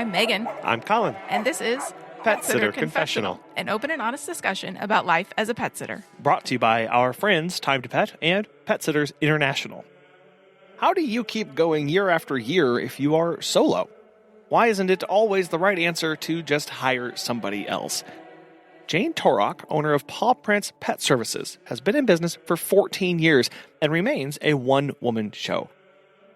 I'm Megan. I'm Colin. And this is Pet Sitter Confessional, an open and honest discussion about life as a pet sitter. Brought to you by our friends Time to Pet and Pet Sitters International. How do you keep going year after year if you are solo? Why isn't it always the right answer to just hire somebody else? Jane Torok, owner of Paw Prints Pet Services, has been in business for 14 years and remains a one-woman show.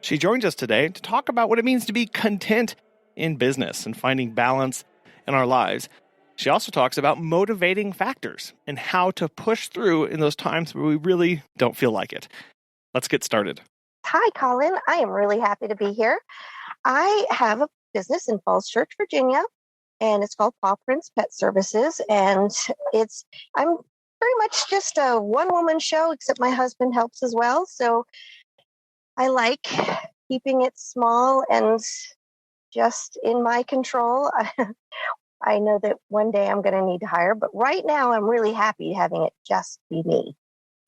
She joins us today to talk about what it means to be content in business and finding balance in our lives. She also talks about motivating factors and how to push through in those times where we really don't feel like it. Let's get started. Hi, Colin. I am really happy to be here. I have a business in Falls Church, Virginia, and it's called Paw Prints Pet Services. And I'm very much just a one-woman show, except my husband helps as well. So I like keeping it small and just in my control. I know that one day I'm going to need to hire, but right now I'm really happy having it just be me.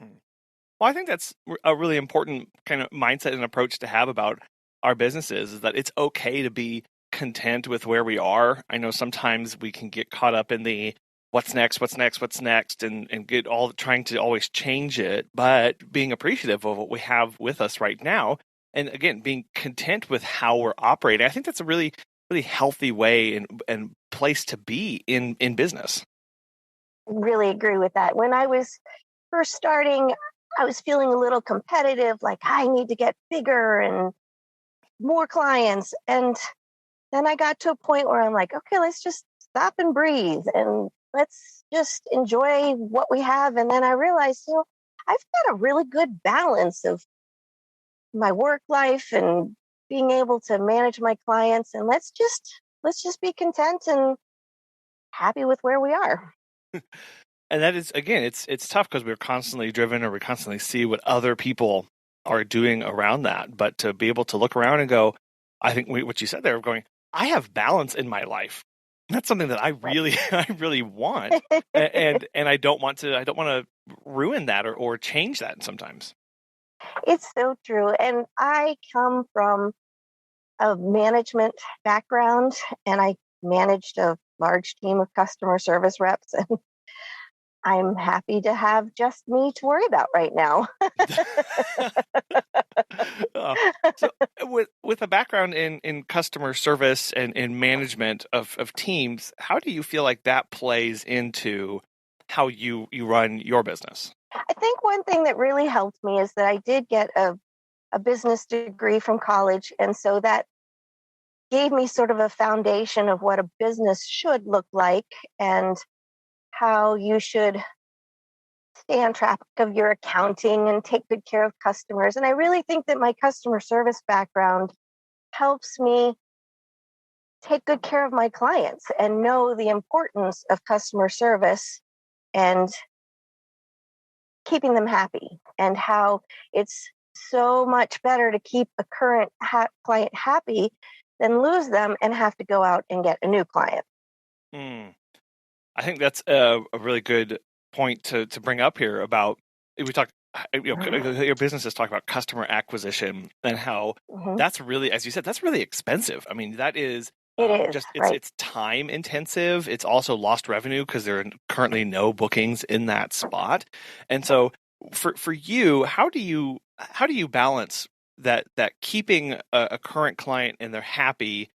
Well, I think that's a really important kind of mindset and approach to have about our businesses, is that it's okay to be content with where we are. I know sometimes we can get caught up in the what's next, and get all trying to always change it, but being appreciative of what we have with us right now. And again, being content with how we're operating. I think that's a really, really healthy way and place to be in business. Really agree with that. When I was first starting, I was feeling a little competitive, like I need to get bigger and more clients. And then I got to a point where I'm like, okay, let's just stop and breathe and let's just enjoy what we have. And then I realized, I've got a really good balance of my work life and being able to manage my clients. And let's just be content and happy with where we are. And that is, again, it's tough because we're constantly driven, or we constantly see what other people are doing around that. But to be able to look around and go, I think what you said there, going, I have balance in my life. That's something that I really want, and I don't want to ruin that or change that sometimes. It's so true. And I come from a management background, and I managed a large team of customer service reps, and I'm happy to have just me to worry about right now. So with a background in customer service and in management of teams, how do you feel like that plays into how you run your business? I think one thing that really helped me is that I did get a business degree from college. And so that gave me sort of a foundation of what a business should look like and how you should stay on track of your accounting and take good care of customers. And I really think that my customer service background helps me take good care of my clients and know the importance of customer service and keeping them happy, and how it's so much better to keep a current client happy than lose them and have to go out and get a new client. I think that's a really good point to bring up here about, we talk, your businesses talk about customer acquisition and how that's really, as you said, that's really expensive. I mean, that is, it's time intensive. It's also lost revenue because there are currently no bookings in that spot. And so for you, how do you balance that keeping a current client and they're happy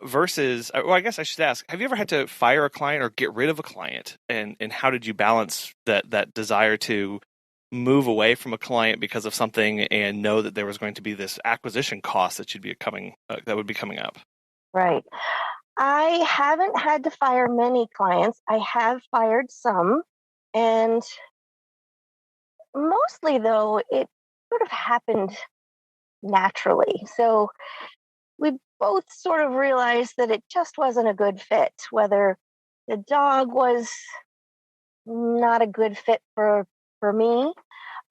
versus, well, I guess I should ask, have you ever had to fire a client or get rid of a client? And how did you balance that desire to move away from a client because of something and know that there was going to be this acquisition cost that that would be coming up? Right. I haven't had to fire many clients. I have fired some, and mostly, though, it sort of happened naturally. So we both sort of realized that it just wasn't a good fit, whether the dog was not a good fit for me.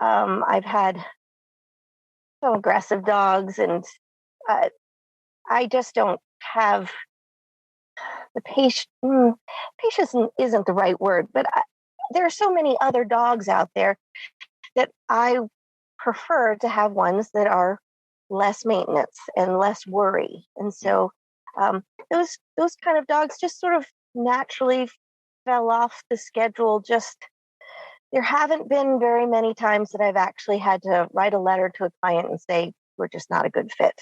I've had some aggressive dogs, and I just don't have the patience. Patience isn't the right word, but there are so many other dogs out there that I prefer to have ones that are less maintenance and less worry. And so Um, those kind of dogs just sort of naturally fell off the schedule. Just there haven't been very many times that I've actually had to write a letter to a client and say, we're just not a good fit.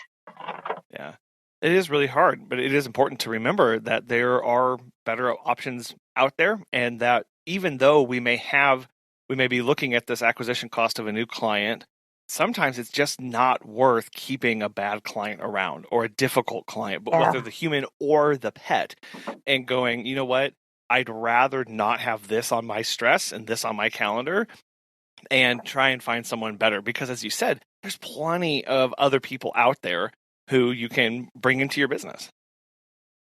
Yeah. It is really hard, but it is important to remember that there are better options out there, and that even though we may be looking at this acquisition cost of a new client, sometimes it's just not worth keeping a bad client around or a difficult client, but whether the human or the pet, and going, you know what, I'd rather not have this on my stress and this on my calendar and try and find someone better. Because as you said, there's plenty of other people out there who you can bring into your business.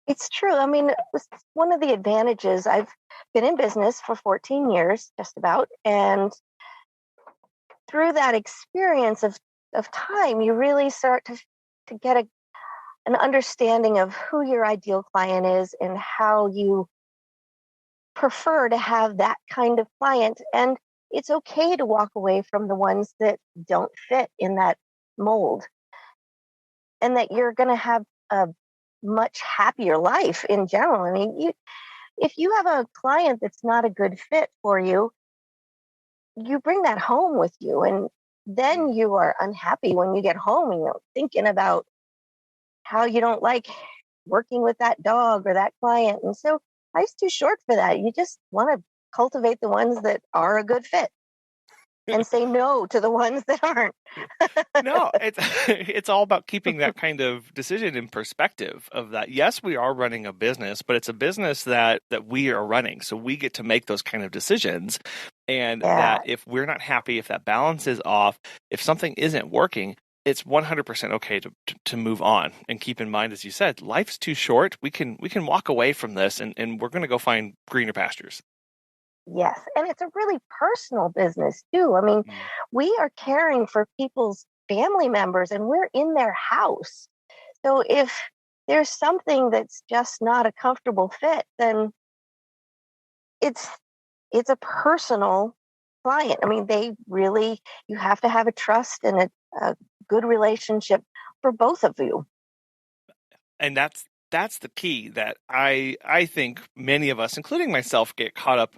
It's true. I mean, one of the advantages, I've been in business for 14 years, just about. And through that experience of time, you really start to get an understanding of who your ideal client is and how you prefer to have that kind of client. And it's okay to walk away from the ones that don't fit in that mold, and that you're going to have a much happier life in general. I mean, if you have a client that's not a good fit for you, you bring that home with you, and then you are unhappy when you get home and you're thinking about how you don't like working with that dog or that client. And so life's too short for that. You just want to cultivate the ones that are a good fit and say no to the ones that aren't. No, it's all about keeping that kind of decision in perspective of that. Yes, we are running a business, but it's a business that we are running. So we get to make those kind of decisions. And that if we're not happy, if that balance is off, if something isn't working, it's 100% okay to move on. And keep in mind, as you said, life's too short. We can walk away from this and we're going to go find greener pastures. Yes. And it's a really personal business too. I mean, we are caring for people's family members and we're in their house. So if there's something that's just not a comfortable fit, then it's a personal client. I mean, you have to have a trust and a good relationship for both of you. And that's the key that I think many of us, including myself, get caught up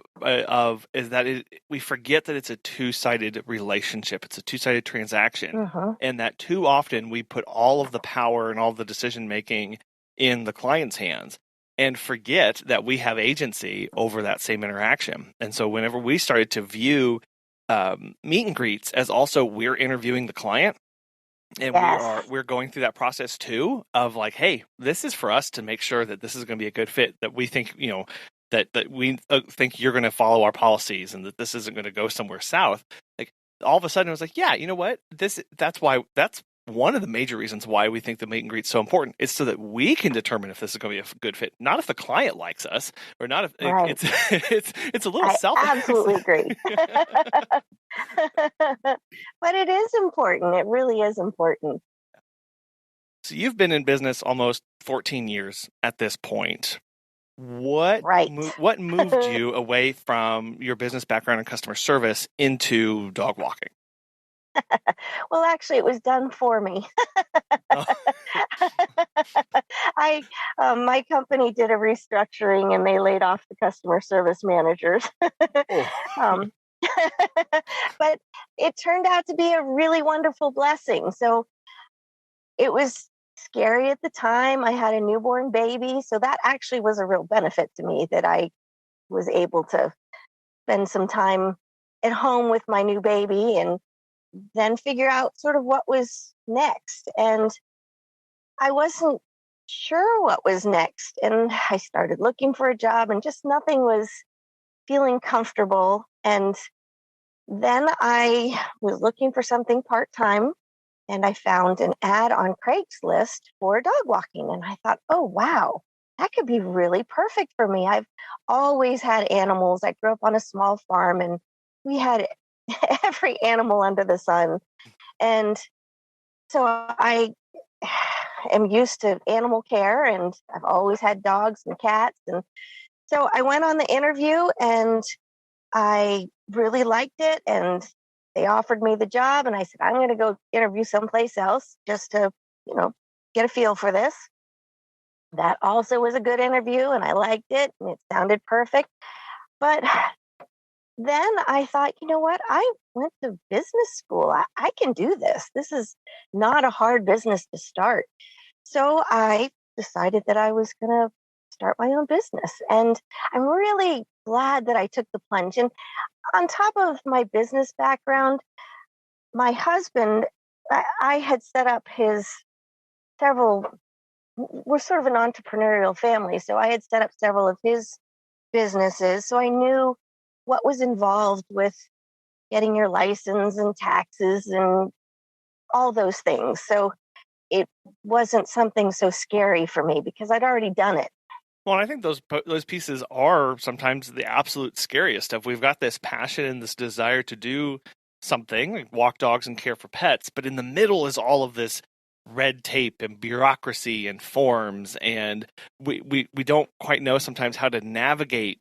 is that we forget that it's a two-sided relationship. It's a two-sided transaction. And that too often we put all of the power and all the decision-making in the client's hands and forget that we have agency over that same interaction. And so whenever we started to view meet and greets as also we're interviewing the client, and we're going through that process too of like, hey, this is for us to make sure that this is going to be a good fit, that we think, that we think you're going to follow our policies and that this isn't going to go somewhere south. Like all of a sudden it was like, yeah, you know what? That's one of the major reasons why we think the meet and greet is so important. It's so that we can determine if this is going to be a good fit, not if the client likes us or not if it's a little selfish. I absolutely agree. But it is important. It really is important. So you've been in business almost 14 years at this point. What moved you away from your business background and customer service into dog walking? Well, actually, it was done for me. My company did a restructuring and they laid off the customer service managers. But it turned out to be a really wonderful blessing. So it was scary at the time. I had a newborn baby. So that actually was a real benefit to me, that I was able to spend some time at home with my new baby and then figure out sort of what was next. And I wasn't sure what was next. And I started looking for a job and just nothing was feeling comfortable. And then I was looking for something part-time and I found an ad on Craigslist for dog walking. And I thought, oh, wow, that could be really perfect for me. I've always had animals. I grew up on a small farm and we had every animal under the sun. And so I am used to animal care and I've always had dogs and cats. And so I went on the interview and I really liked it and they offered me the job. And I said, I'm going to go interview someplace else just to, get a feel for this. That also was a good interview, and I liked it, and it sounded perfect. But then I thought, you know what? I went to business school. I can do this. This is not a hard business to start. So I decided that I was going to start my own business. And I'm really glad that I took the plunge. And on top of my business background, my husband, I had set up his several, we're sort of an entrepreneurial family. So I had set up several of his businesses. So I knew what was involved with getting your license and taxes and all those things. So it wasn't something so scary for me because I'd already done it. Well, I think those pieces are sometimes the absolute scariest stuff. We've got this passion and this desire to do something, like walk dogs and care for pets, but in the middle is all of this red tape and bureaucracy and forms, and we don't quite know sometimes how to navigate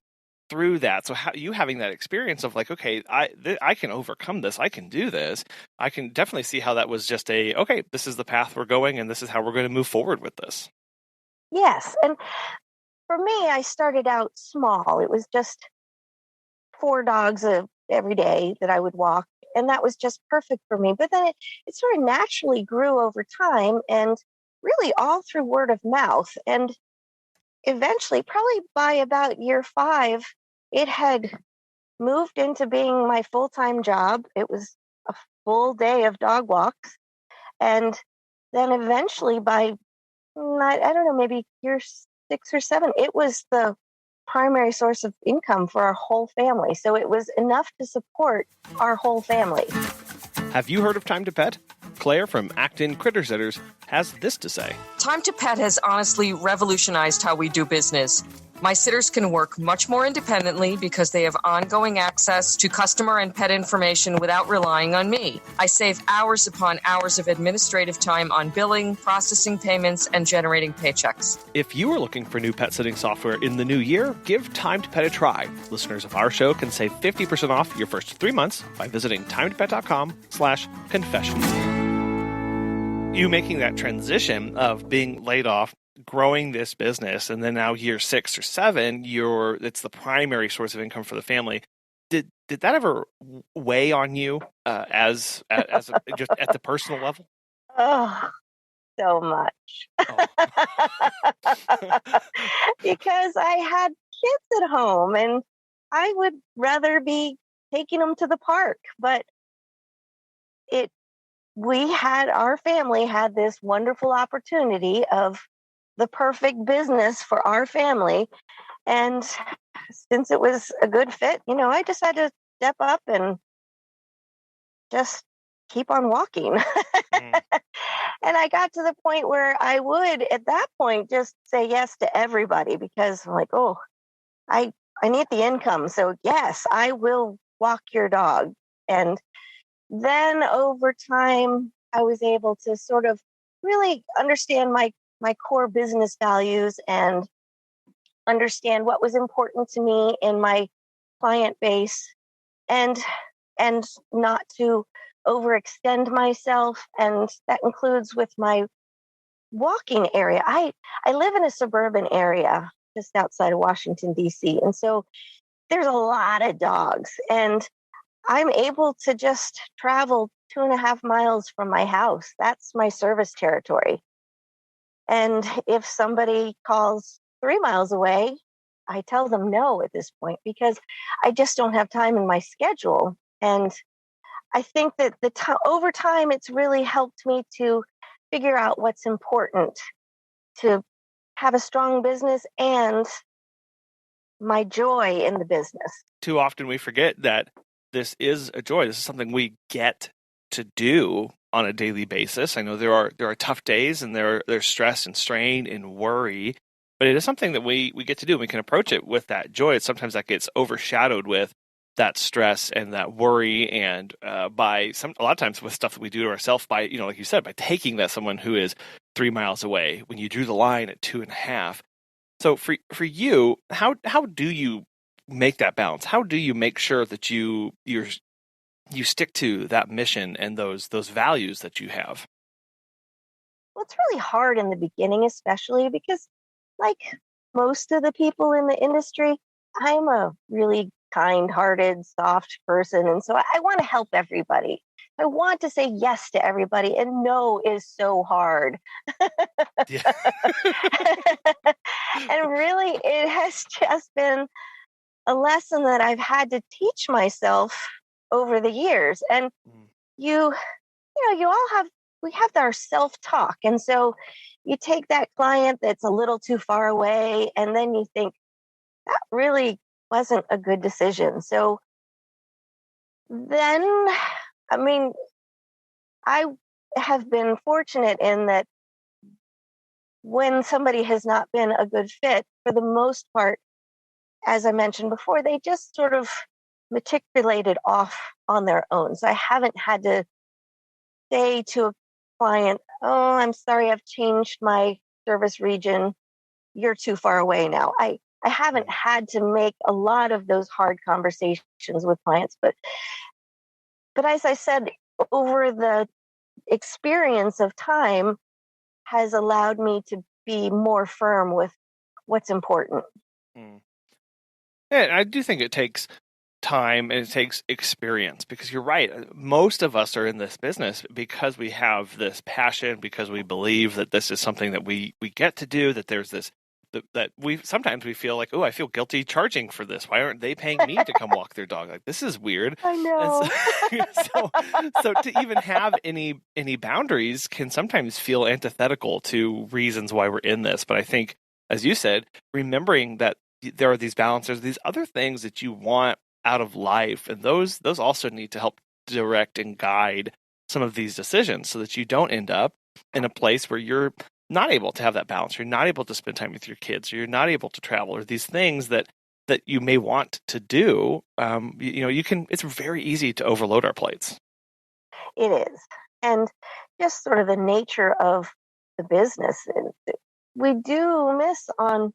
through that. So you having that experience of like, okay, I can overcome this, I can do this, I can definitely see how that was just okay, this is the path we're going and this is how we're going to move forward with this. Yes. And for me, I started out small. It was just 4 dogs every day that I would walk. And that was just perfect for me. But then it sort of naturally grew over time and really all through word of mouth. And eventually, probably by about year 5, it had moved into being my full-time job. It was a full day of dog walks. And then eventually by, I don't know, maybe year 6 or 7, it was the primary source of income for our whole family. So it was enough to support our whole family. Have you heard of Time to Pet? Claire from Acton Critter Sitters has this to say. Time to Pet has honestly revolutionized how we do business. My sitters can work much more independently because they have ongoing access to customer and pet information without relying on me. I save hours upon hours of administrative time on billing, processing payments, and generating paychecks. If you are looking for new pet sitting software in the new year, give Time to Pet a try. Listeners of our show can save 50% off your first 3 months by visiting timetopet.com/confession. You making that transition of being laid off, growing this business, and then now year 6 or 7, it's the primary source of income for the family. Did that ever weigh on you as just at the personal level? Oh, so much. Oh. Because I had kids at home and I would rather be taking them to the park. But our family had this wonderful opportunity of the perfect business for our family. And since it was a good fit, I just had to step up and just keep on walking. And I got to the point where I would, at that point, just say yes to everybody because I'm like, oh, I need the income. So yes, I will walk your dog. And then over time, I was able to sort of really understand my core business values and understand what was important to me in my client base and not to overextend myself. And that includes with my walking area. I live in a suburban area just outside of Washington, D.C. And so there's a lot of dogs. And I'm able to just travel 2.5 miles from my house. That's my service territory. And if somebody calls 3 miles away, I tell them no at this point because I just don't have time in my schedule. And I think that over time, it's really helped me to figure out what's important to have a strong business and my joy in the business. Too often we forget that this is a joy. This is something we get to do on a daily basis. I know there are tough days and there's stress and strain and worry, but it is something that we get to do. We can approach it with that joy. Sometimes that gets overshadowed with that stress and that worry, and a lot of times with stuff that we do to ourselves by, like you said, by taking that someone who is 3 miles away when you drew the line at 2.5. So for you, how do you make that balance? How do you make sure that you stick to that mission and those values that you have? Well, it's really hard in the beginning, especially because like most of the people in the industry, I'm a really kind-hearted, soft person. And so I want to help everybody. I want to say yes to everybody, and no is so hard. Yeah. And really, it has just been a lesson that I've had to teach myself over the years. And you know, we have our self-talk. And so you take that client that's a little too far away, and then you think, that really wasn't a good decision. So then, I mean, I have been fortunate in that when somebody has not been a good fit, for the most part, as I mentioned before, they just sort of matriculated off on their own. So I haven't had to say to a client, oh, I'm sorry, I've changed my service region. You're too far away now. I haven't had to make a lot of those hard conversations with clients, but as I said, over the experience of time has allowed me to be more firm with what's important. Yeah, I do think it takes time and it takes experience, because you're right. Most of us are in this business because we have this passion, because we believe that this is something that we get to do, that there's this, that we sometimes we feel like, oh, I feel guilty charging for this. Why aren't they paying me to come walk their dog? Like, this is weird. I know. And so to even have any boundaries can sometimes feel antithetical to reasons why we're in this. But I think, as you said, remembering that there are these balances, these other things that you want out of life, and those also need to help direct and guide some of these decisions, so that you don't end up in a place where you're not able to have that balance, you're not able to spend time with your kids, or you're not able to travel, or these things that you may want to do. It's very easy to overload our plates. It is. And just sort of the nature of the business, we do miss on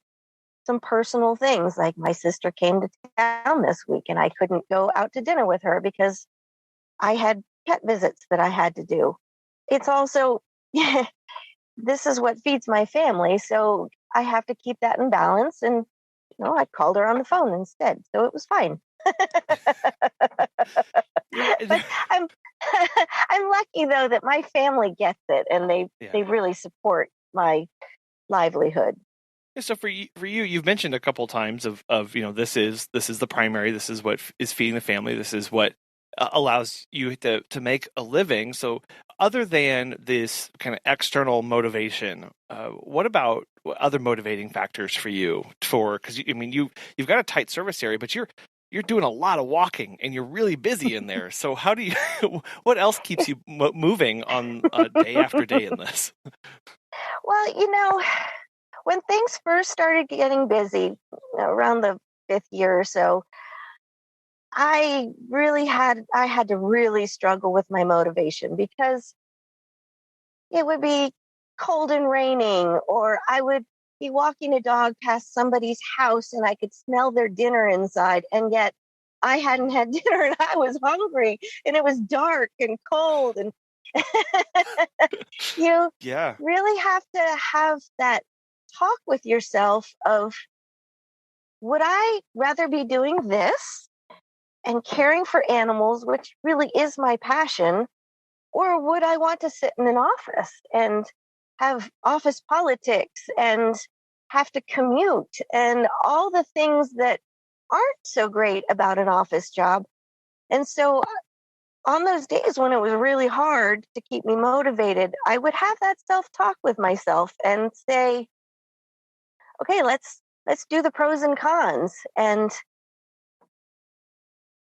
some personal things. Like, my sister came to town this week and I couldn't go out to dinner with her because I had pet visits that I had to do. It's also, this is what feeds my family, so I have to keep that in balance. And I called her on the phone instead, so it was fine. But I'm lucky, though, that my family gets it, and they really support my livelihood. So for you, you've mentioned a couple times of this is the primary, this is what is feeding the family, this is what allows you to make a living. So other than this kind of external motivation, what about other motivating factors for you? Because you've got a tight service area, but you're doing a lot of walking and you're really busy in there. So how do you? What else keeps you moving on day after day in this? Well, when things first started getting busy, around the 5th year or so, I had to really struggle with my motivation, because it would be cold and raining, or I would be walking a dog past somebody's house and I could smell their dinner inside, and yet I hadn't had dinner and I was hungry, and it was dark and cold, and you really have to have that talk with yourself of, would I rather be doing this and caring for animals, which really is my passion, or would I want to sit in an office and have office politics and have to commute and all the things that aren't so great about an office job? And so on those days when it was really hard to keep me motivated, I would have that self-talk with myself and say, okay, let's do the pros and cons. And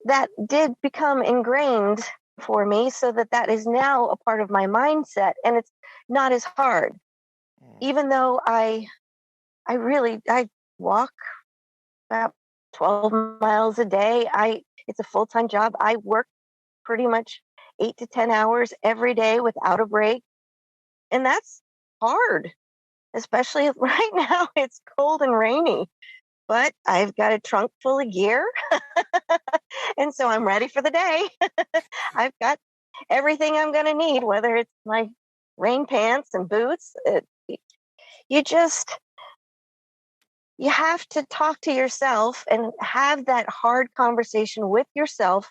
that did become ingrained for me, so that is now a part of my mindset, and it's not as hard. Even though I walk about 12 miles a day. It's a full-time job. I work pretty much 8 to 10 hours every day without a break. And that's hard, especially right now. It's cold and rainy, but I've got a trunk full of gear. And so I'm ready for the day. I've got everything I'm going to need, whether it's my rain pants and boots. You just, you have to talk to yourself and have that hard conversation with yourself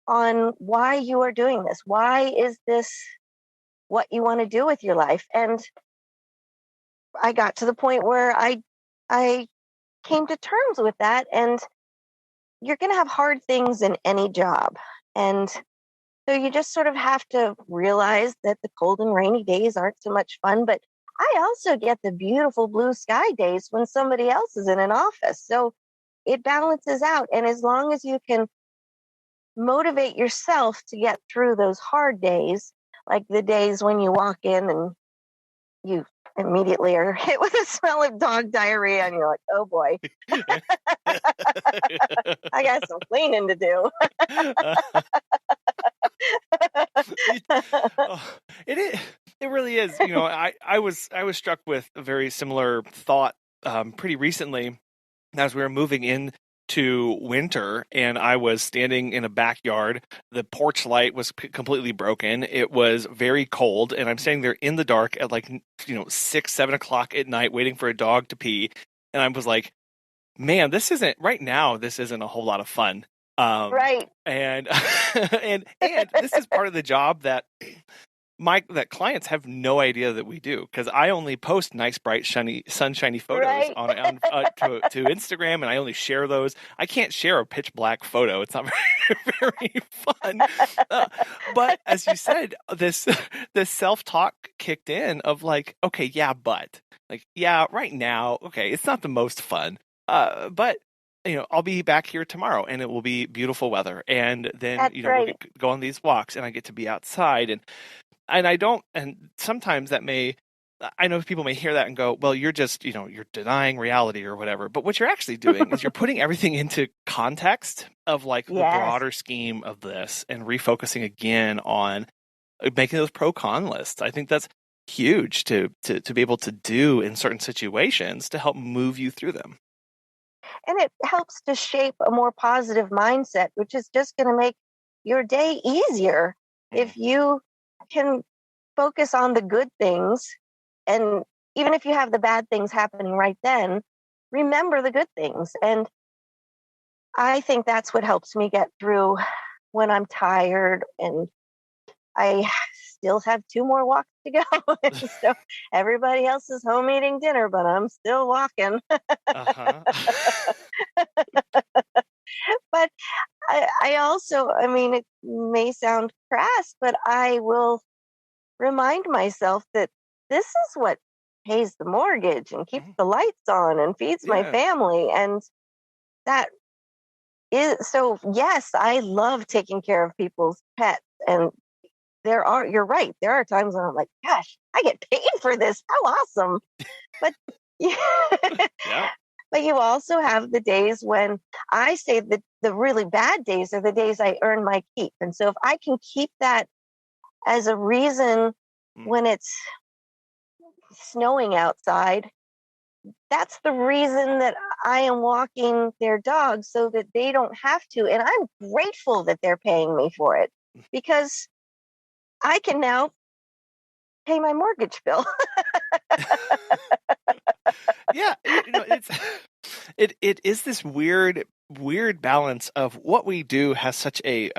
on why you are doing this. Why is this what you want to do with your life? And I got to the point where I came to terms with that. And you're going to have hard things in any job. And so you just sort of have to realize that the cold and rainy days aren't so much fun. But I also get the beautiful blue sky days when somebody else is in an office. So it balances out. And as long as you can motivate yourself to get through those hard days, like the days when you walk in and you immediately are hit with the smell of dog diarrhea and you're like, oh boy, I got some cleaning to do. It really is. I was struck with a very similar thought pretty recently as we were moving in to winter, and I was standing in a backyard. The porch light was completely broken. It was very cold, and I'm standing there in the dark at 6-7 o'clock at night waiting for a dog to pee. And I was like, man, this isn't a whole lot of fun. Right. And and this is part of the job that clients have no idea that we do, because I only post nice, bright, sunshiny photos right. to Instagram, and I only share those. I can't share a pitch black photo; it's not very fun. But as you said, this self-talk kicked in of like, okay, yeah, but right now, okay, it's not the most fun, but I'll be back here tomorrow, and it will be beautiful weather, and then That's right. we'll go on these walks, and I get to be outside, and I don't, and sometimes I know people may hear that and go, well, you're just, you're denying reality or whatever. But what you're actually doing is you're putting everything into context of the broader scheme of this and refocusing again on making those pro-con lists. I think that's huge to be able to do in certain situations to help move you through them. And it helps to shape a more positive mindset, which is just going to make your day easier if you can focus on the good things. And even if you have the bad things happening right then, remember the good things. And I think that's what helps me get through when I'm tired and I still have 2 more walks to go. So everybody else is home eating dinner, but I'm still walking. Uh-huh. But I also, it may sound crass, but I will remind myself that this is what pays the mortgage and keeps the lights on and feeds my family. And that is, so yes, I love taking care of people's pets. And you're right, there are times when I'm like, gosh, I get paid for this. How awesome. But yeah. But you also have the days when I say that the really bad days are the days I earn my keep. And so if I can keep that as a reason when it's snowing outside, that's the reason that I am walking their dogs so that they don't have to. And I'm grateful that they're paying me for it because I can now pay my mortgage bill. Yeah, it is this weird balance of what we do has such a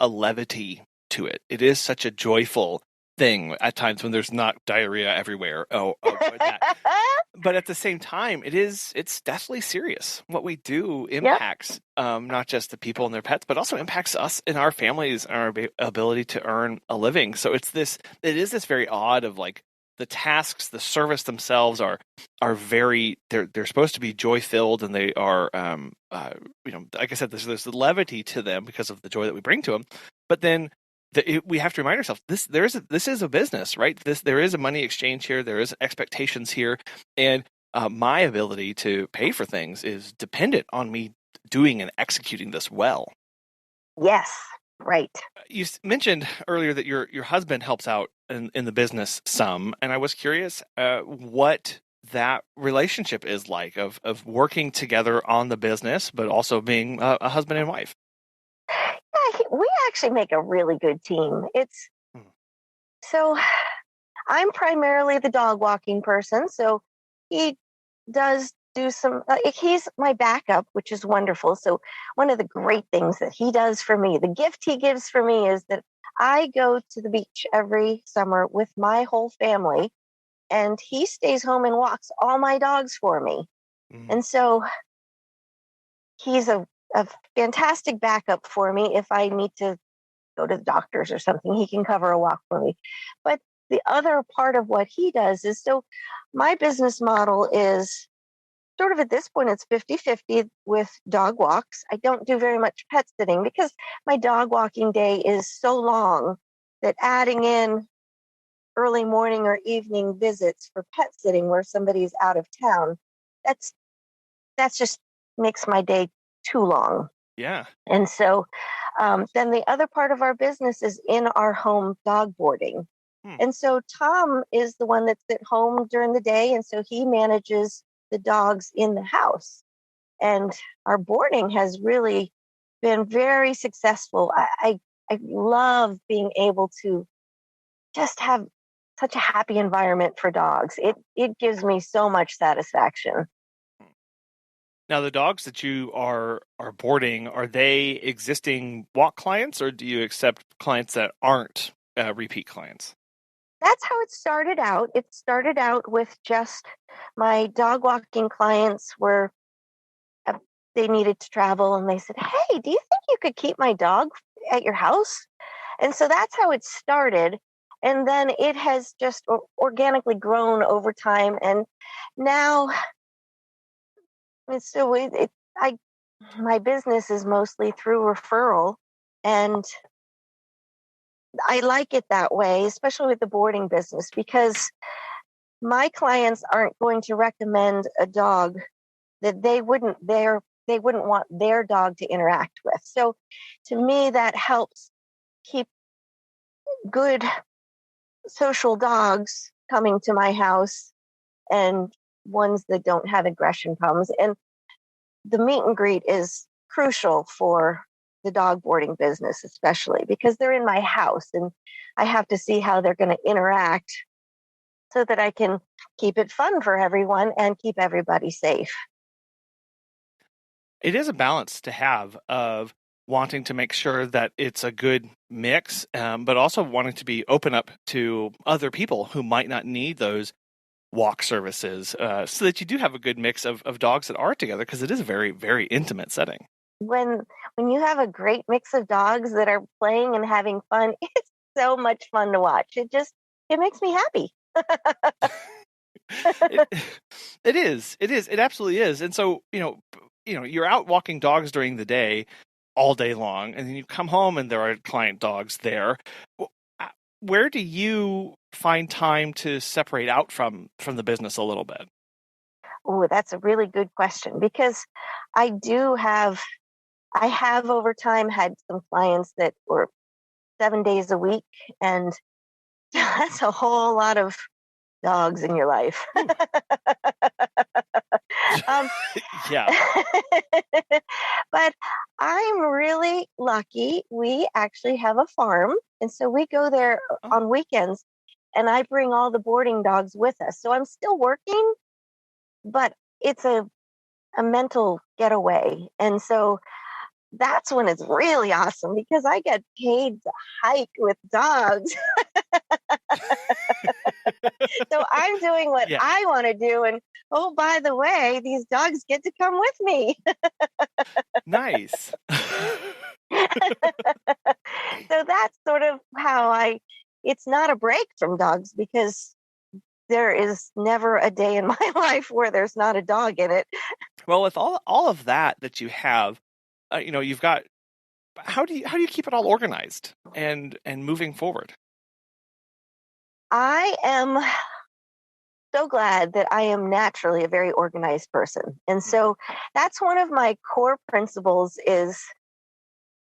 levity to it. It is such a joyful thing at times when there's not diarrhea everywhere. But at the same time, it's deathly serious. What we do impacts not just the people and their pets, but also impacts us and our families and our ability to earn a living. So it is this very odd of the tasks, the service themselves are very, they're supposed to be joy filled, and they are, like I said, there's the levity to them because of the joy that we bring to them. But then we have to remind ourselves this is a business, right? There is a money exchange here. There is expectations here, and my ability to pay for things is dependent on me doing and executing this well. Yes. Right. You mentioned earlier that your husband helps out in the business some, and I was curious what that relationship is like of working together on the business, but also being a husband and wife. Yeah, we actually make a really good team. So I'm primarily the dog walking person, so he does do some, he's my backup, which is wonderful. So one of the great things that he does for me, the gift he gives for me, is that I go to the beach every summer with my whole family, and he stays home and walks all my dogs for me. And so he's a fantastic backup for me. If I need to go to the doctors or something, he can cover a walk for me. But the other part of what he does is, so my business model is sort of, at this point, it's 50-50 with dog walks. I don't do very much pet sitting because my dog walking day is so long that adding in early morning or evening visits for pet sitting where somebody's out of town, that's just makes my day too long. Yeah. And so then the other part of our business is in our home dog boarding. And so Tom is the one that's at home during the day. And so he manages the dogs in the house. And our boarding has really been very successful. I love being able to just have such a happy environment for dogs. It gives me so much satisfaction. Now, the dogs that you are boarding, are they existing walk clients, or do you accept clients that aren't repeat clients? That's how it started out. It started out with just my dog walking clients were, they needed to travel, and they said, "Hey, do you think you could keep my dog at your house?" And so that's how it started. And then it has just organically grown over time. And now, so my business is mostly through referral, and I like it that way, especially with the boarding business, because my clients aren't going to recommend a dog that they wouldn't want their dog to interact with. So to me, that helps keep good social dogs coming to my house and ones that don't have aggression problems. And the meet and greet is crucial for the dog boarding business, especially because they're in my house and I have to see how they're going to interact so that I can keep it fun for everyone and keep everybody safe. It is a balance to have of wanting to make sure that it's a good mix, but also wanting to be open up to other people who might not need those walk services, so that you do have a good mix of dogs that are together, because it is a very, very intimate setting. When you have a great mix of dogs that are playing and having fun, it's so much fun to watch. It makes me happy. It is. It absolutely is. And so, you're out walking dogs during the day all day long, and then you come home and there are client dogs there. Where do you find time to separate out from the business a little bit? Oh, that's a really good question, because I have over time had some clients that were 7 days a week, and that's a whole lot of dogs in your life. Yeah. But I'm really lucky. We actually have a farm, and so we go there on weekends, and I bring all the boarding dogs with us. So I'm still working, but it's a mental getaway. And so that's when it's really awesome, because I get paid to hike with dogs. So I'm doing what I want to do. And oh, by the way, these dogs get to come with me. Nice. So that's sort of how it's not a break from dogs, because there is never a day in my life where there's not a dog in it. Well, with all of that you have, you've got, how do you keep it all organized and moving forward? I am so glad that I am naturally a very organized person. And so that's one of my core principles, is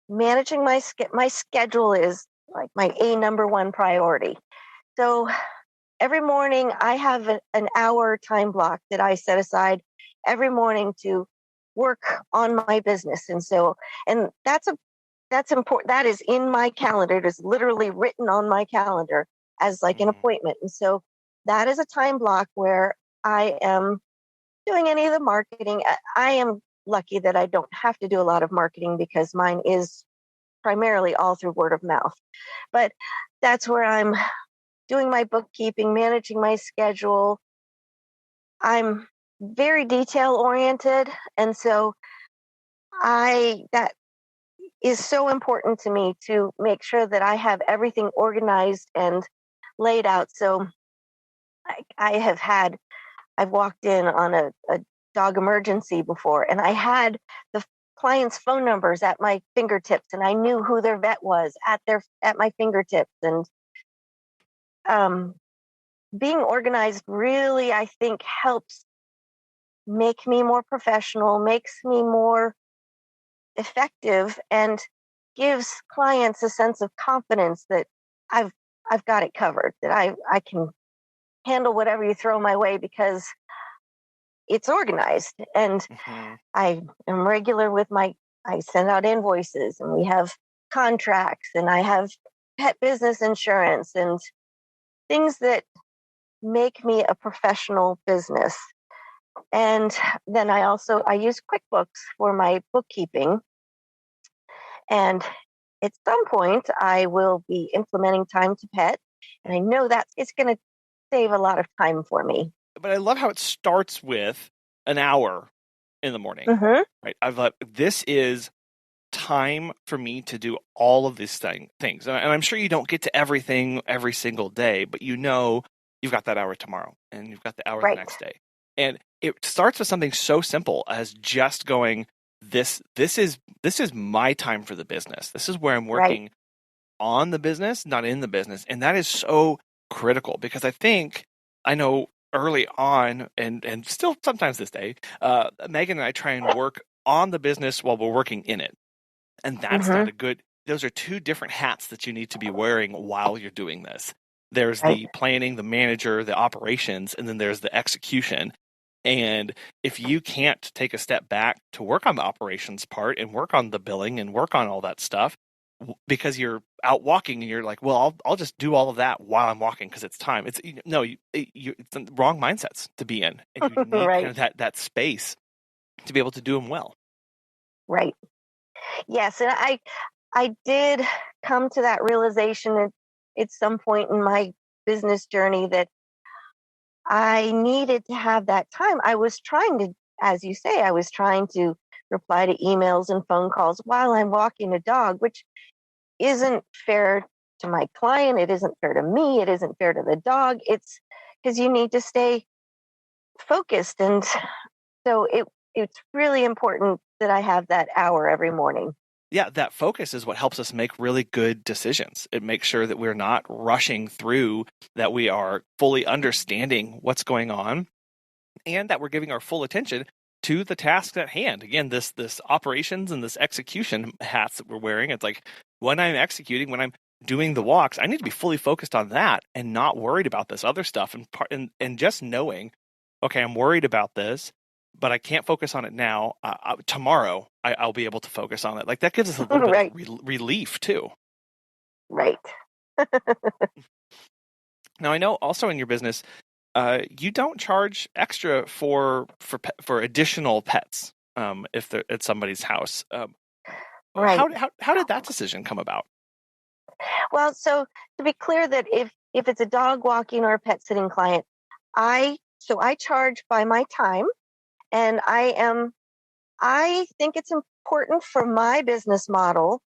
managing my schedule is like my number one priority. So every morning I have an hour time block that I set aside every morning to work on my business. And that's important. That is in my calendar. It is literally written on my calendar as like an appointment. And so that is a time block where I am doing any of the marketing. I am lucky that I don't have to do a lot of marketing because mine is primarily all through word of mouth. But that's where I'm doing my bookkeeping, managing my schedule. I'm very detail oriented. And so that is so important to me to make sure that I have everything organized and laid out. So I've walked in on a dog emergency before, and I had the clients' phone numbers at my fingertips, and I knew who their vet was at my fingertips. And being organized really, I think, helps make me more professional, makes me more effective, and gives clients a sense of confidence that I've got it covered, that I can handle whatever you throw my way because it's organized. And I am regular with I send out invoices, and we have contracts, and I have pet business insurance and things that make me a professional business. And then I use QuickBooks for my bookkeeping. And at some point I will be implementing Time to Pet. And I know that it's going to save a lot of time for me. But I love how it starts with an hour in the morning. Right? I've thought this is time for me to do all of these things. And I'm sure you don't get to everything every single day, but you know you've got that hour tomorrow and you've got the hour the next day. And it starts with something so simple as just going, this is my time for the business. This is where I'm working on the business, not in the business. And that is so critical because I know early on and still sometimes this day, Megan and I try and work on the business while we're working in it. And that's not those are two different hats that you need to be wearing while you're doing this. There's the planning, the manager, the operations, and then there's the execution. And if you can't take a step back to work on the operations part and work on the billing and work on all that stuff because you're out walking and you're like, well, I'll just do all of that while I'm walking because it's time. It's the wrong mindsets to be in. And you need kind of that space to be able to do them well. Right. Yes. And I did come to that realization at some point in my business journey that I needed to have that time. I was trying to, as you say, reply to emails and phone calls while I'm walking a dog, which isn't fair to my client. It isn't fair to me. It isn't fair to the dog. It's because you need to stay focused. And so it's really important that I have that hour every morning. Yeah, that focus is what helps us make really good decisions. It makes sure that we're not rushing through, that we are fully understanding what's going on, and that we're giving our full attention to the task at hand. Again, this operations and this execution hats that we're wearing, it's like when I'm executing, when I'm doing the walks, I need to be fully focused on that and not worried about this other stuff. And just knowing, okay, I'm worried about this, but I can't focus on it now. Tomorrow, I'll be able to focus on it. Like that gives us a little bit of relief too. Right. Now, I know also in your business, you don't charge extra for additional pets if they're at somebody's house. How did that decision come about? Well, so to be clear, that if it's a dog walking or a pet sitting client, I charge by my time. And I think it's important for my business model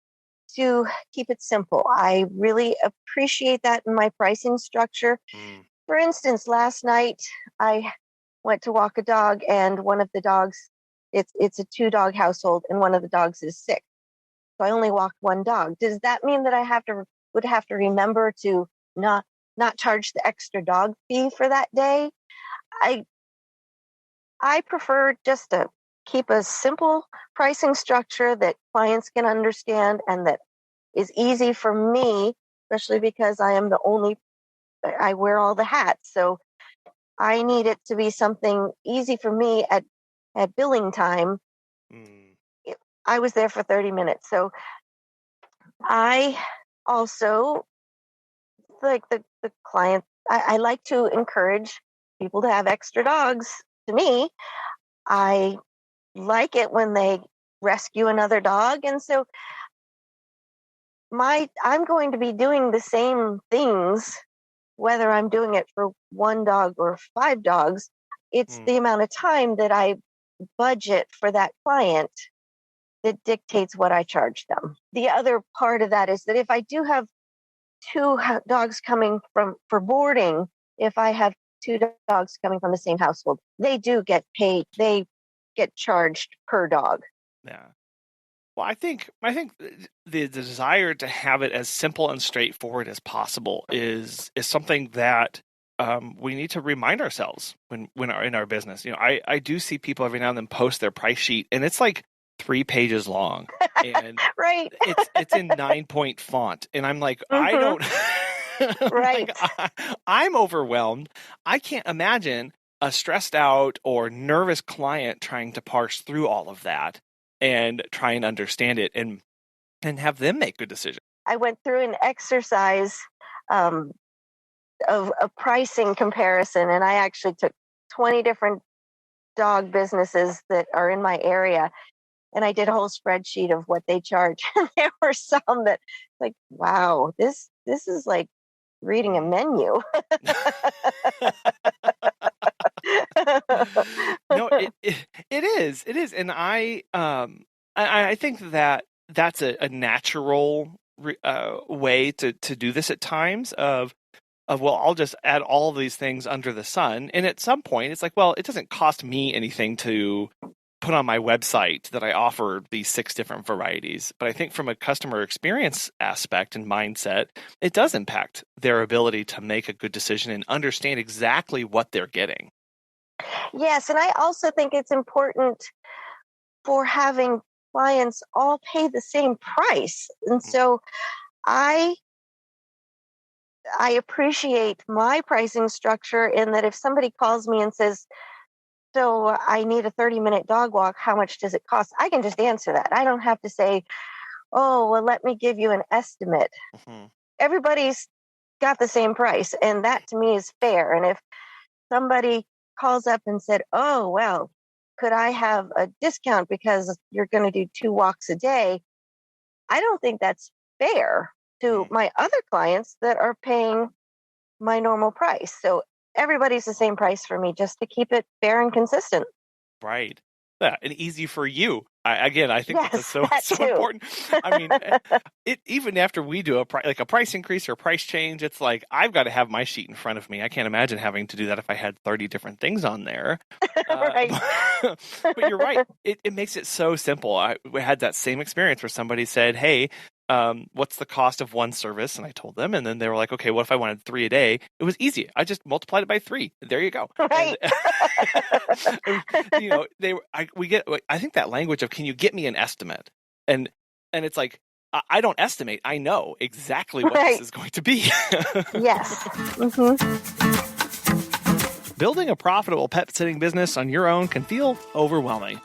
to keep it simple. I really appreciate that in my pricing structure. For instance, last night I went to walk a dog, and one of the dogs, it's a 2-dog household, and one of the dogs is sick. So I only walked one dog. Does that mean that I would have to remember to not charge the extra dog fee for that day? I prefer just to keep a simple pricing structure that clients can understand and that is easy for me, especially because I wear all the hats. So I need it to be something easy for me at billing time. I was there for 30 minutes. So I also like the client. I like to encourage people to have extra dogs to me. I like it when they rescue another dog. And so I'm going to be doing the same things, whether I'm doing it for one dog or 5 dogs. It's the amount of time that I budget for that client that dictates what I charge them. The other part of that is that if I do have 2 dogs coming for boarding, if I have 2 dogs coming from the same household, they do get paid. They get charged per dog. Yeah. Well, I think the desire to have it as simple and straightforward as possible is something that we need to remind ourselves when in our business. I do see people every now and then post their price sheet, and it's like 3 pages long, and right. it's in 9-point font, and I'm like, I don't. Right. I'm overwhelmed. I can't imagine a stressed out or nervous client trying to parse through all of that and try and understand it and have them make good decisions. I went through an exercise of a pricing comparison, and I actually took 20 different dog businesses that are in my area, and I did a whole spreadsheet of what they charge. And there were some that, like, wow, this is like reading a menu. No, it is, and I think that that's a natural way to do this at times. Of well, I'll just add all of these things under the sun, and at some point, it's like, well, it doesn't cost me anything to put on my website that I offer these 6 different varieties. But I think from a customer experience aspect and mindset, it does impact their ability to make a good decision and understand exactly what they're getting. Yes, and I also think it's important for having clients all pay the same price. And so I appreciate my pricing structure in that if somebody calls me and says, so I need a 30-minute dog walk, how much does it cost? I can just answer that. I don't have to say, oh, well, let me give you an estimate. Mm-hmm. Everybody's got the same price, and that to me is fair. And if somebody calls up and said, oh, well, could I have a discount because you're going to do 2 walks a day? I don't think that's fair to my other clients that are paying my normal price. So everybody's the same price for me, just to keep it fair and consistent. Right. Yeah, and easy for you. I think that's so too. important. I mean, even after we do a price increase or a price change, it's like I've got to have my sheet in front of me. I can't imagine having to do that if I had 30 different things on there. Right. But you're right. It makes it so simple. We had that same experience where somebody said, hey, what's the cost of one service? And I told them, and then they were like, okay, what if I wanted 3 a day? It was easy. I just multiplied it by 3. There you go. Right. And, we get, I think that language of, can you get me an estimate? And it's like, I don't estimate. I know exactly what this is going to be. Yes. Mm-hmm. Building a profitable pet sitting business on your own can feel overwhelming.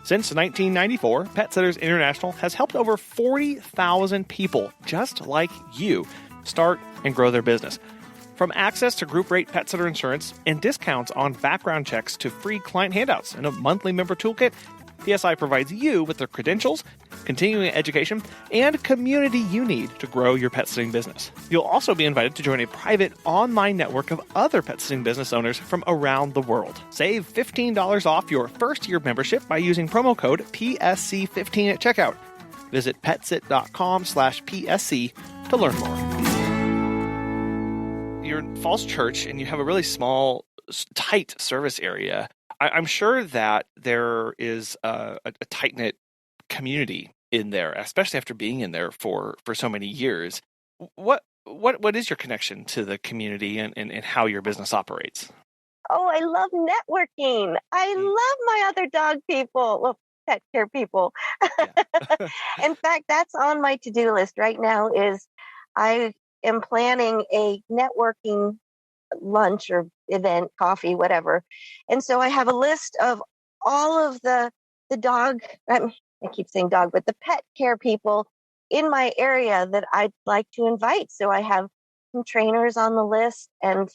Since 1994, Pet Sitters International has helped over 40,000 people just like you start and grow their business. From access to group rate pet sitter insurance and discounts on background checks to free client handouts and a monthly member toolkit, PSI provides you with the credentials, continuing education, and community you need to grow your pet sitting business. You'll also be invited to join a private online network of other pet sitting business owners from around the world. Save $15 off your first-year membership by using promo code PSC15 at checkout. Visit petsit.com/PSC to learn more. You're in Falls Church, and you have a really small, tight service area. I'm sure that there is a tight-knit community in there, especially after being in there for so many years. What is your connection to the community and how your business operates? Oh, I love networking. I love my other dog people, well, pet care people. Yeah. In fact, that's on my to-do list right now. Is I am planning a networking lunch or event, coffee, whatever. And so I have a list of all of the dog, I keep saying dog, but the pet care people in my area that I'd like to invite. So I have some trainers on the list, and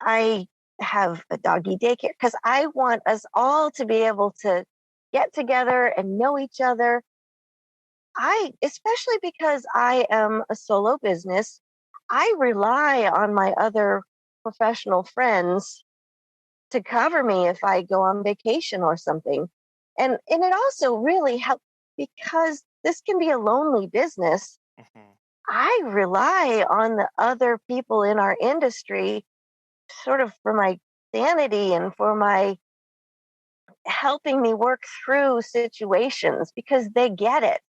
I have a doggy daycare, because I want us all to be able to get together and know each other. Especially because I am a solo business, I rely on my other professional friends to cover me if I go on vacation or something. And it also really helps, because this can be a lonely business. Mhm. I rely on the other people in our industry sort of for my sanity and for my helping me work through situations, because they get it.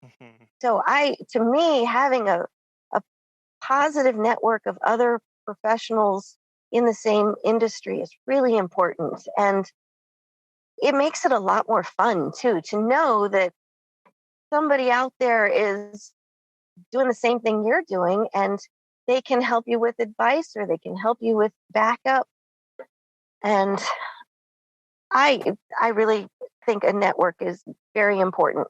Mhm. So to me, having a positive network of other professionals in the same industry is really important. And it makes it a lot more fun too, to know that somebody out there is doing the same thing you're doing, and they can help you with advice, or they can help you with backup. And I really think a network is very important.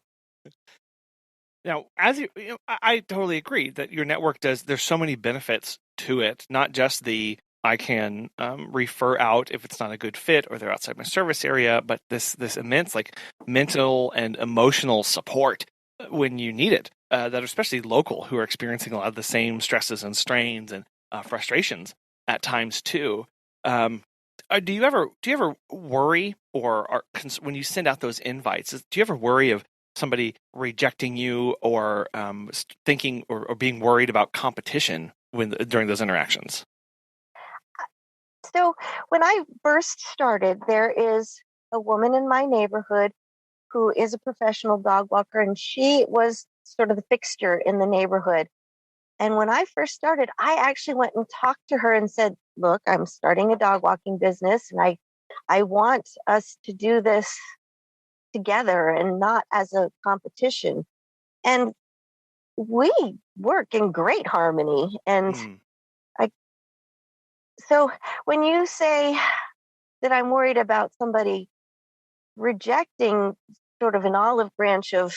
Now, I totally agree that your network there's so many benefits to it, not just I can refer out if it's not a good fit or they're outside my service area, but this immense like mental and emotional support when you need it, that are especially local, who are experiencing a lot of the same stresses and strains and frustrations at times too. Do you ever worry, when you send out those invites, do you ever worry of somebody rejecting you, or thinking or being worried about competition during those interactions? So when I first started, there is a woman in my neighborhood who is a professional dog walker, and she was sort of the fixture in the neighborhood. And when I first started, I actually went and talked to her and said, "Look, I'm starting a dog walking business, and I want us to do this together and not as a competition." And we work in great harmony. And Hmm. I, so when you say that I'm worried about somebody rejecting sort of an olive branch of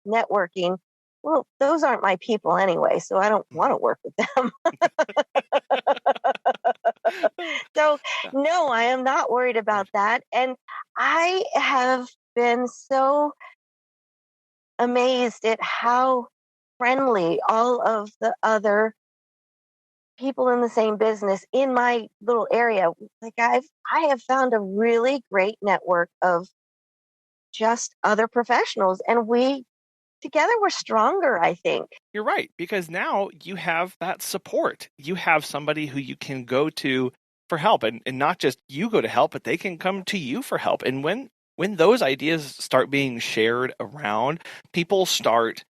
networking, well, those aren't my people anyway, so I don't want to work with them. So, Yeah. no, I am not worried about Right. that. And I have been so amazed at how friendly all of the other people in the same business in my little area. Like I have found a really great network of just other professionals, and we together we're stronger, I think. You're right, because now you have that support. You have somebody who you can go to for help, and not just you go to help, but they can come to you for help. And when those ideas start being shared around, people start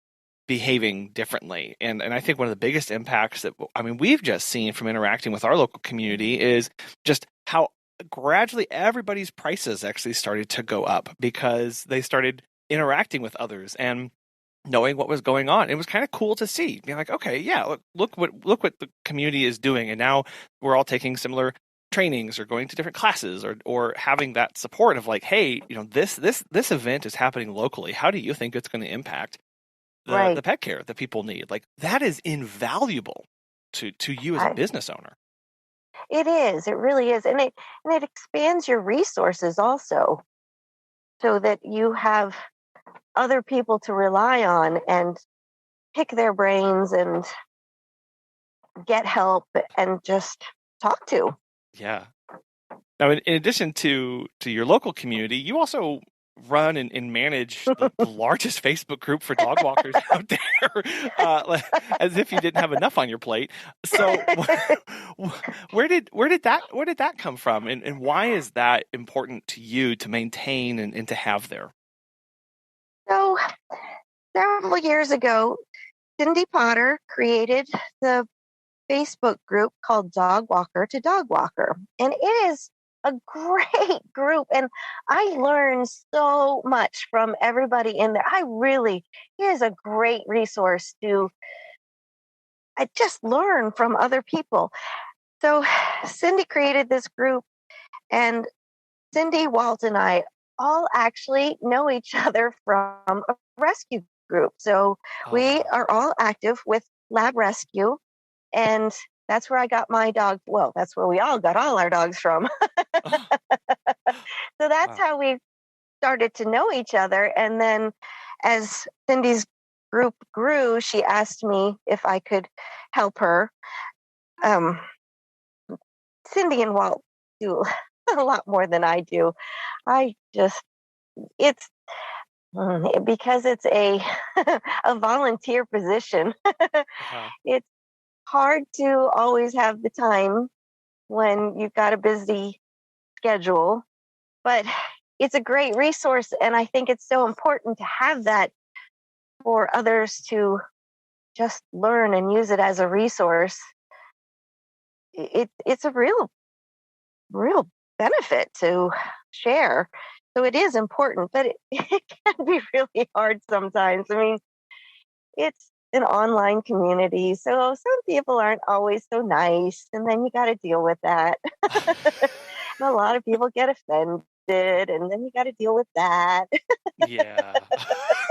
behaving differently. And I think one of the biggest impacts that we've just seen from interacting with our local community is just how gradually everybody's prices actually started to go up, because they started interacting with others and knowing what was going on. It was kind of cool to see, being like, okay, yeah, look what the community is doing, and now we're all taking similar trainings or going to different classes, or having that support of like, hey, this event is happening locally. How do you think it's going to impact the Right. pet care that people need? Like, that is invaluable to you as a I, business owner. it is. It really is. And it expands your resources also, so that you have other people to rely on and pick their brains and get help and just talk to. Yeah. Now, in addition to your local community, you also run and manage the largest Facebook group for dog walkers out there, as if you didn't have enough on your plate. So, where did that come from, and why is that important to you to maintain and to have there? So several years ago, Cindy Potter created the Facebook group called Dog Walker to Dog Walker. And it is a great group. And I learned so much from everybody in there. It is a great resource to I just learn from other people. So Cindy created this group, and Cindy, Walt, and I all actually know each other from a rescue group. So we Oh, are all active with Lab Rescue. And that's where I got my dog. Well, that's where we all got all our dogs from. Oh, So that's wow. how we started to know each other. And then as Cindy's group grew, she asked me if I could help her. Um, Cindy and Walt do a lot more than I do. I just, it's because it's a a volunteer position. Uh-huh. It's hard to always have the time when you've got a busy schedule, but it's a great resource. And I think it's so important to have that for others to just learn and use it as a resource. It's a real benefit to share. So it is important, but it can be really hard sometimes. I mean, it's an online community, so some people aren't always so nice, and then you got to deal with that. And a lot of people get offended, and then you got to deal with that. Yeah.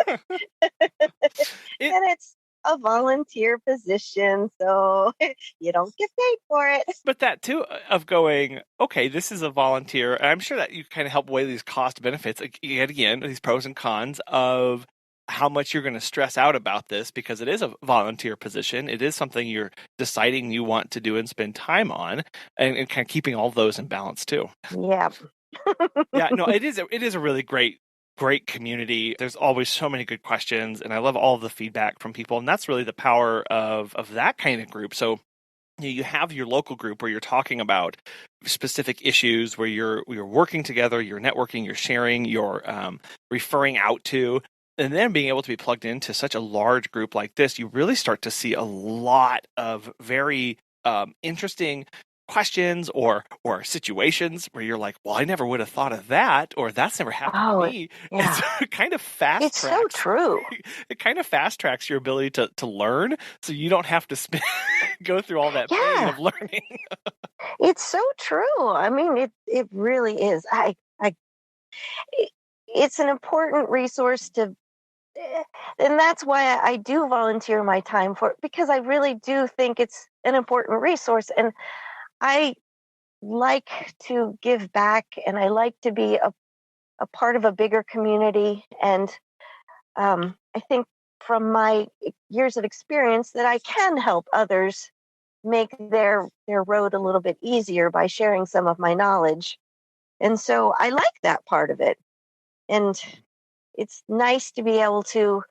It, And it's a volunteer position, so you don't get paid for it. but that too of going, okay, this is a volunteer, and I'm sure that you kind of help weigh these cost benefits yet again, these pros and cons of how much you're going to stress out about this because it is a volunteer position. It is something you're deciding you want to do and spend time on, and kind of keeping all of those in balance too. Yeah. Yeah, no, it is a really great community. There's always so many good questions, and I love all of the feedback from people, and that's really the power of that kind of group. So you have your local group where you're talking about specific issues, where you're working together, you're networking, you're sharing, you're referring out to, and then being able to be plugged into such a large group like this, you really start to see a lot of very interesting questions or situations where you're like, well, I never would have thought of that, or that's never happened to Oh, me. yeah. It's kind of fast It's so tracks. true. It kind of fast tracks your ability to learn, so you don't have to go through all that pain Yeah, of learning. it's so true. I mean, it really is. I- it's an important resource to, and that's why I do volunteer my time for it, because I really do think it's an important resource, and I like to give back, and I like to be a part of a bigger community. And I think from my years of experience that I can help others make their road a little bit easier by sharing some of my knowledge. And so I like that part of it. And it's nice to be able to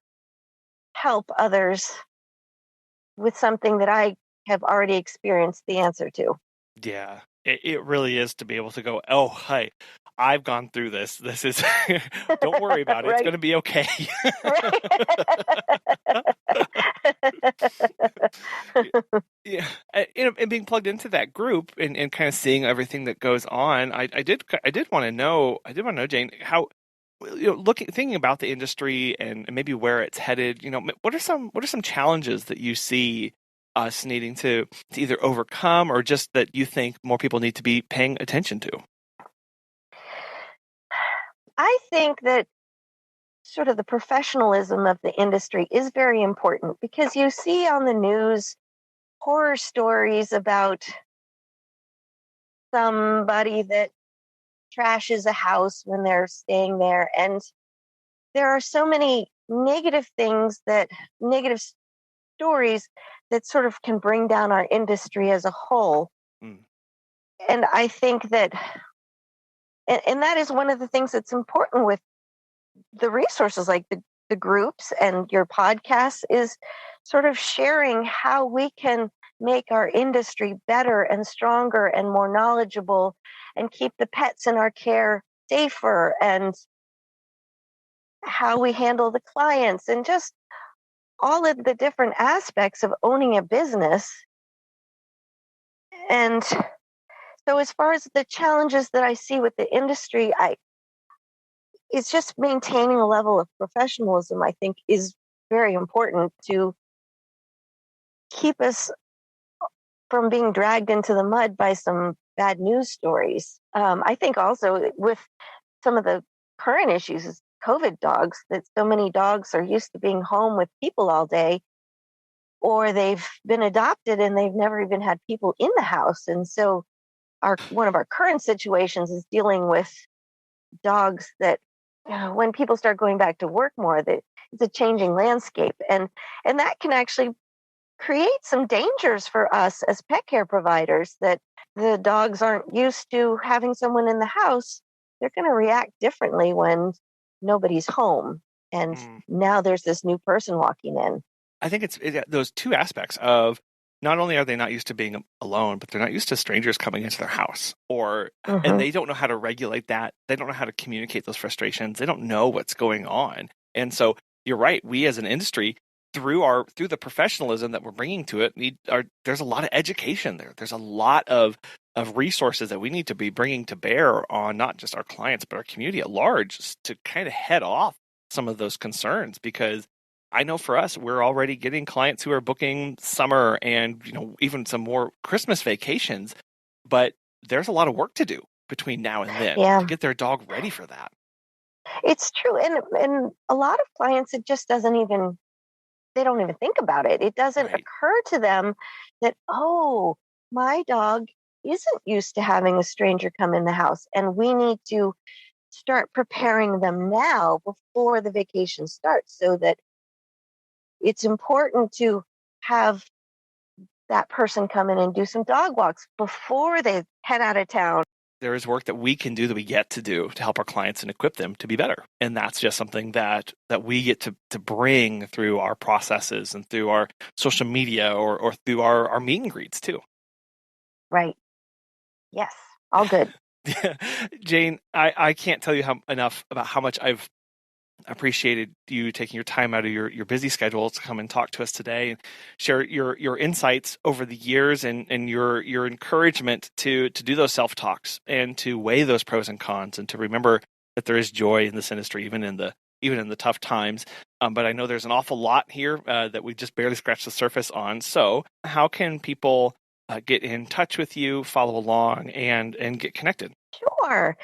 help others with something that I have already experienced the answer to. Yeah, it really is to be able to go, oh, hi, I've gone through this. This is, don't worry about it. It's going Right. to be okay. Yeah, and being plugged into that group and kind of seeing everything that goes on, I did want to know, Jane, how, thinking about the industry and maybe where it's headed, what are some challenges that you see us needing to either overcome, or just that you think more people need to be paying attention to? I think that sort of the professionalism of the industry is very important, because you see on the news horror stories about somebody that trashes a house when they're staying there. And there are so many negative stories that sort of can bring down our industry as a whole. Mm. And I think that, and that is one of the things that's important with the resources like the groups and your podcasts, is sort of sharing how we can make our industry better and stronger and more knowledgeable, and keep the pets in our care safer, and how we handle the clients, and just all of the different aspects of owning a business. And so as far as the challenges that I see with the industry, it's just maintaining a level of professionalism, I think, is very important to keep us from being dragged into the mud by some bad news stories. I think also with some of the current issues is COVID dogs, that so many dogs are used to being home with people all day. or they've been adopted and they've never even had people in the house. And so one of our current situations is dealing with dogs that when people start going back to work more, that it's a changing landscape, and that can actually create some dangers for us as pet care providers, that the dogs aren't used to having someone in the house. They're going to react differently when nobody's home, and now there's this new person walking in. I think it's those two aspects of, not only are they not used to being alone, but they're not used to strangers coming into their house, and they don't know how to regulate that. They don't know how to communicate those frustrations. They don't know what's going on. And so you're right. We as an industry, through the professionalism that we're bringing to it, there's a lot of education there. There's a lot of resources that we need to be bringing to bear on not just our clients, but our community at large, to kind of head off some of those concerns. Because I know for us, we're already getting clients who are booking summer and even some more Christmas vacations, but there's a lot of work to do between now and then to get their dog ready for that. It's true, and a lot of clients, it just doesn't even, they don't even think about it. It doesn't occur to them that, oh, my dog isn't used to having a stranger come in the house, and we need to start preparing them now before the vacation starts, so that it's important to have that person come in and do some dog walks before they head out of town. There is work that we can do, that we get to do, to help our clients and equip them to be better. And that's just something that we get to bring through our processes and through our social media or through our meet and greets too. Right. Yes. All good. Jane, I can't tell you enough about how much I've appreciated you taking your time out of your busy schedule to come and talk to us today and share your insights over the years and your encouragement to do those self-talks and to weigh those pros and cons, and to remember that there is joy in this industry, even in the tough times. But I know there's an awful lot here that we just barely scratched the surface on. So how can people get in touch with you, follow along, and get connected? Sure.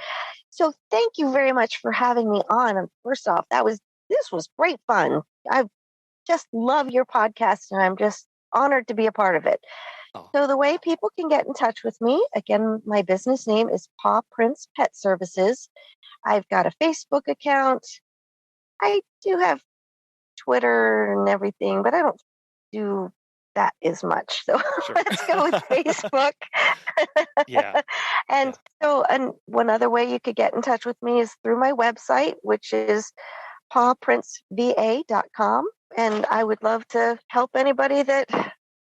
So thank you very much for having me on. And first off, this was great fun. I just love your podcast, and I'm just honored to be a part of it. Oh. So the way people can get in touch with me, again, my business name is Paw Prints Pet Services. I've got a Facebook account. I do have Twitter and everything, but I don't do that as much. So Sure. Let's go with Facebook. Yeah. And one other way you could get in touch with me is through my website, which is pawprintsva.com. And I would love to help anybody that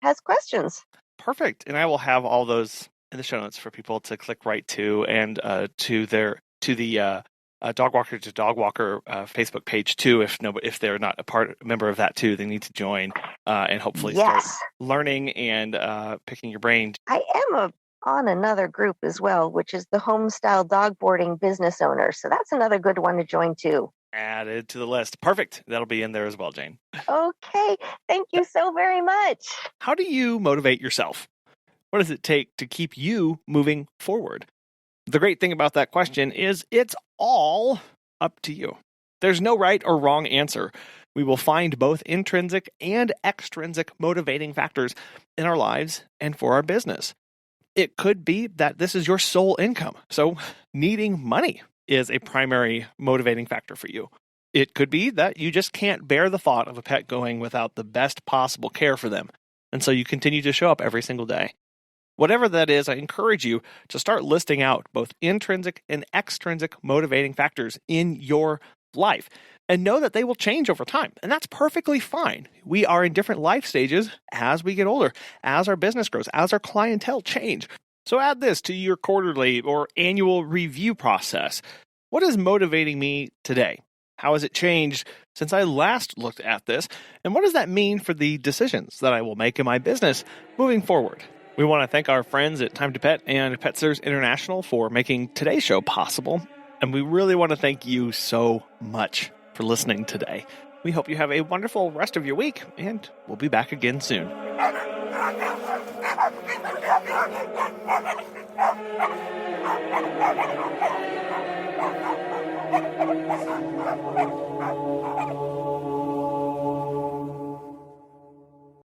has questions. Perfect. And I will have all those in the show notes for people to click right to, and to the Dog Walker to Dog Walker Facebook page too. If they're not a member of that too, they need to join and hopefully start learning and picking your brain. I am on another group as well, which is the Homestyle Dog Boarding Business Owners. So that's another good one to join too. Added to the list. Perfect. That'll be in there as well, Jane. Okay. Thank you so very much. How do you motivate yourself? What does it take to keep you moving forward? The great thing about that question is it's all up to you. There's no right or wrong answer. We will find both intrinsic and extrinsic motivating factors in our lives and for our business. It could be that this is your sole income, so needing money is a primary motivating factor for you. It could be that you just can't bear the thought of a pet going without the best possible care for them, and so you continue to show up every single day. Whatever that is, I encourage you to start listing out both intrinsic and extrinsic motivating factors in your life, and know that they will change over time, and that's perfectly fine. We are in different life stages as we get older, as our business grows, as our clientele change. So add this to your quarterly or annual review process. What is motivating me today? How has it changed since I last looked at this? And what does that mean for the decisions that I will make in my business moving forward? We want to thank our friends at Time to Pet and Pet Sitters International for making today's show possible. And we really want to thank you so much for listening today. We hope you have a wonderful rest of your week, and we'll be back again soon.